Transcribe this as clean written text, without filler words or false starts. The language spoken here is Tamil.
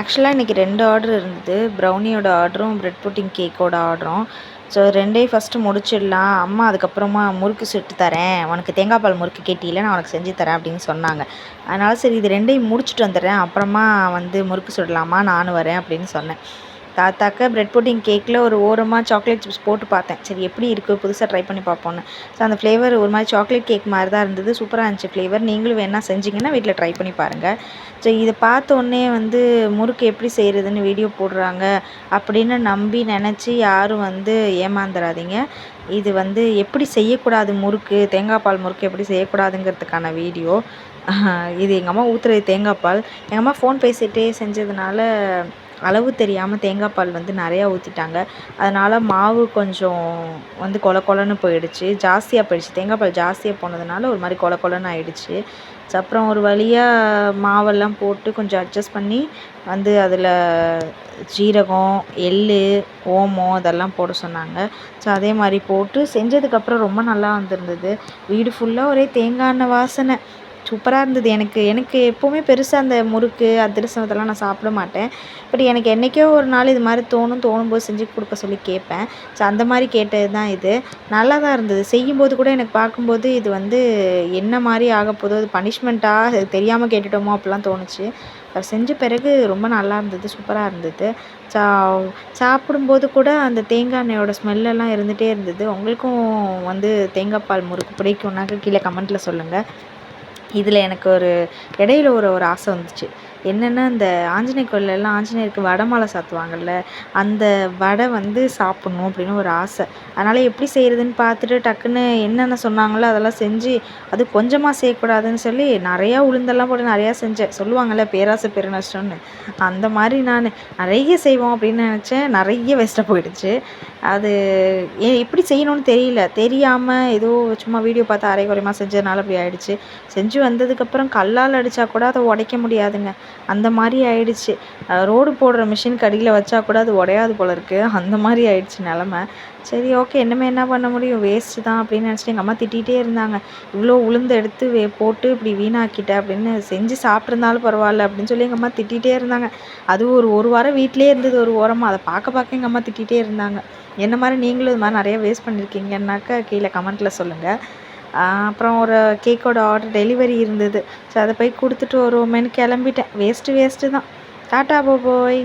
ஆக்சுவலாக இன்றைக்கி 2 ஆர்டர் இருந்தது. ப்ரௌனியோட ஆர்டரும், பிரெட் புட்டிங் கேக்கோட ஆர்டரும். ஸோ 2யும் ஃபஸ்ட்டு முடிச்சிடலாம். அம்மா அதுக்கப்புறமா முறுக்கு சுட்டு தரேன், உனக்கு தேங்காய் பால் முறுக்கு கேட்டியில்ல, நான் உனக்கு செஞ்சு தரேன் அப்படின்னு சொன்னாங்க. அதனால் சரி இது 2யும் முடிச்சுட்டு வந்துடுறேன், அப்புறமா வந்து முறுக்கு சுடலாமா, நானும் வரேன் அப்படின்னு சொன்னேன். தாத்தாக்க பிரெட் புட்டிங் கேக்கில் ஒரு ஓரமாக சாக்லேட் சிப்ஸ் போட்டு பார்த்தேன். சரி எப்படி இருக்குது, புதுசாக ட்ரை பண்ணி பார்ப்போன்னு. ஸோ அந்த ஃப்ளேவர் ஒரு மாதிரி சாக்லேட் கேக் மாதிரி தான் இருந்தது. சூப்பராக இருந்துச்சு ஃப்ளேவர். நீங்களும் வேணால் செஞ்சிங்கன்னா வீட்டில் ட்ரை பண்ணி பாருங்கள். ஸோ இதை பார்த்தோன்னே வந்து முறுக்கு எப்படி செய்கிறதுன்னு வீடியோ போடுறாங்க அப்படின்னு நம்பி நினச்சி யாரும் வந்து ஏமாந்துடாதீங்க. இது வந்து எப்படி செய்யக்கூடாது முறுக்கு, தேங்காய் பால் முறுக்கு எப்படி செய்யக்கூடாதுங்கிறதுக்கான வீடியோ. இது எங்கள் அம்மா ஊற்றுறது தேங்காய் பால். எங்கள் அம்மா ஃபோன் பேசிகிட்டே செஞ்சதுனால அளவு தெரியாமல் தேங்காய் பால் வந்து நிறையா ஊற்றிட்டாங்க. அதனால் மாவு கொஞ்சம் வந்து கொல கொலன்னு போயிடுச்சு, ஜாஸ்தியாக போயிடுச்சு. தேங்காய் பால் ஜாஸ்தியாக போனதுனால ஒரு மாதிரி கொல கொலன்னு ஆயிடுச்சு. ஸோ அப்புறம் ஒரு வழியாக மாவெல்லாம் போட்டு கொஞ்சம் அட்ஜஸ்ட் பண்ணி வந்து அதில் ஜீரகம், எள், ஓமம் இதெல்லாம் போட சொன்னாங்க. ஸோ அதே மாதிரி போட்டு செஞ்சதுக்கப்புறம் ரொம்ப நல்லா வந்திருந்தது. வீடு ஃபுல்லாக ஒரே தேங்காய் எண்ணெய் வாசனை. சூப்பராக இருந்தது. எனக்கு எப்போவுமே பெருசாக அந்த முறுக்கு, அதிரசம் இதெல்லாம் நான் சாப்பிட மாட்டேன். பட் எனக்கு என்றைக்கோ ஒரு நாள் இது மாதிரி தோணும்போது செஞ்சு கொடுக்க சொல்லி கேட்பேன். ஸோ அந்த மாதிரி கேட்டது தான் இது. நல்லா தான் இருந்தது. செய்யும்போது கூட எனக்கு பார்க்கும்போது இது வந்து என்ன மாதிரி ஆகப்போதோ, அது பனிஷ்மெண்ட்டாக தெரியாமல் கேட்டுட்டோமோ அப்படிலாம் தோணுச்சு. அது செஞ்ச பிறகு ரொம்ப நல்லா இருந்தது, சூப்பராக இருந்தது. சா சாப்பிடும்போது கூட அந்த தேங்காய் எண்ணெயோட ஸ்மெல்லெல்லாம் இருந்துகிட்டே இருந்தது. உங்களுக்கும் வந்து தேங்காய் பால் முறுக்கு பிடிக்கும்னாக்க கீழே கமெண்ட்டில் சொல்லுங்கள். இதில் எனக்கு இடையில ஒரு ஆசை வந்துச்சு. என்னென்னா, இந்த ஆஞ்சநேயர் கோயிலெல்லாம் ஆஞ்சநேயருக்கு வடை மாலை சாத்துவாங்கள்ல, அந்த வடை வந்து சாப்பிட்ணும் அப்படின்னு ஒரு ஆசை. அதனால் எப்படி செய்கிறதுன்னு பார்த்துட்டு டக்குன்னு என்னென்ன சொன்னாங்களோ அதெல்லாம் செஞ்சு, அது கொஞ்சமாக செய்யக்கூடாதுன்னு சொல்லி நிறையா உளுந்தெல்லாம் போட்டு நிறையா செஞ்சேன். சொல்லுவாங்கள்ல பேராசை பெருநஷ்டம்னு, அந்த மாதிரி நான் நிறைய செய்வோம் அப்படின்னு நினச்சேன். நிறைய வேஸ்ட்டாக போயிடுச்சு. அது எப்படி செய்யணும்னு தெரியாமல் ஏதோ சும்மா வீடியோ பார்த்து அரை குறைமா செஞ்சதுனால அப்படி ஆயிடுச்சு. செஞ்சு வந்ததுக்கப்புறம் கல்லால் அடித்தா கூட அதை உடைக்க முடியாதுங்க, அந்த மாதிரி ஆயிடுச்சு. ரோடு போடுற மிஷினுக்கு அடியில் வச்சா கூட அது உடையாது போல இருக்குது, அந்த மாதிரி ஆயிடுச்சு நிலமை. சரி ஓகே, இன்னுமே என்ன பண்ண முடியும், வேஸ்ட்டு தான் அப்படின்னு நினச்சிட்டு எங்கள் அம்மா திட்டிகிட்டே இருந்தாங்க. இவ்வளோ உளுந்து எடுத்து போட்டு இப்படி வீணாக்கிட்ட அப்படின்னு, செஞ்சு சாப்பிட்ருந்தாலும் பரவாயில்ல அப்படின்னு சொல்லி எங்கள் அம்மா திட்டிகிட்டே இருந்தாங்க. அதுவும் ஒரு வாரம் வீட்டிலே இருந்தது ஒரு ஓரமாக. அதை பார்க்க எங்கள் அம்மா திட்டிகிட்டே இருந்தாங்க. என்ன மாதிரி நீங்களும் இது மாதிரி நிறைய வேஸ்ட் பண்ணியிருக்கீங்கன்னாக்கா கீழே கமெண்ட்டில் சொல்லுங்கள். அப்புறம் ஒரு கேக்கோட ஆர்டர் டெலிவரி இருந்தது. ஸோ அதை போய் கொடுத்துட்டு வருவோமேன்னு கிளம்பிட்டேன். வேஸ்ட்டு தான். டாட்டா பாய்.